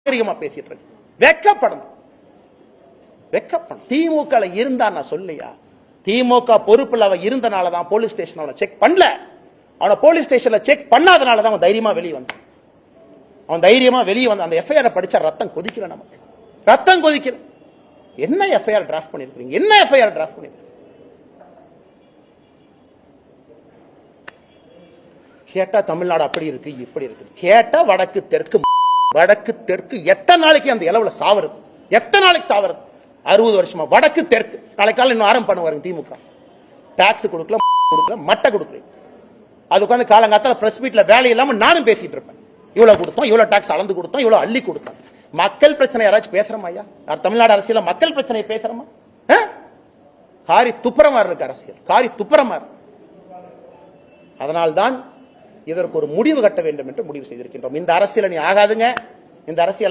நாகரிகமா பேசிட்டு இருக்கு. வெக்கப்படணும். வெக்கப்படணும். திமுக இருந்தா நான் சொல்லையா, திமுக பொறுப்புல அவன் இருந்தனாலதான் போலீஸ் ஸ்டேஷன் அவனை செக் பண்ணல. அவனை போலீஸ் ஸ்டேஷன்ல செக் பண்ணாதனாலதான் அவன் தைரியமா வெளியே வந்தான். அவன் தைரியமா வெளியே வந்து அந்த எஃப்ஐஆர் படிச்சா ரத்தம் கொதிக்கல, நமக்கு ரத்தம் கொதிக்கல. என்ன எஃப்ஐஆர் டிராஃப்ட் பண்ணிருக்கீங்க? என்ன எஃப்ஐஆர் டிராஃப்ட் பண்ணிருக்கீங்க? கேட்டா தமிழ்நாடு அப்படி இருக்கு இப்படி இருக்கு, கேட்டா வடக்கு தெற்கு வடக்கு தெற்கு எத்தனை நாளைக்கு அந்த இளவுல சாவறது? எத்தனை நாளைக்கு சாவறது? 60 வருஷமா வடக்கு தெற்கு. நாளைக்கு காலையில் இன்னும் ஆரம்பம் பண்ணுவாங்க திமுக. டாக்ஸ் கொடுக்கல, கொடுக்கல, மட்டை கொடுக்கல. அது உட்காந்து காலங்காத்தால பிரஸ் மீட்ல வேலை இல்லாம நானும் பேசிட்டு இருப்பேன். இவ்வளவு கொடுத்தோம், இவ்வளவு டாக்ஸ் அளந்து கொடுத்தோம், இவ்வளவு அள்ளி கொடுத்தோம். மக்கள் பிரச்சனை யாராச்சும் பேசுறோமா ஐயா? தமிழ்நாடு அரசியல மக்கள் பிரச்சனையை பேசுறோமா? காரி துப்புரமா இருக்கு அரசியல், காரி துப்புரமா இருக்கு. அதனால்தான் இதற்கு ஒரு முடிவு கட்ட வேண்டும் என்று முடிவு செய்திருக்கின்றோம். இந்த அரசியல் நீ ஆகாதுங்க. இந்த அரசியல்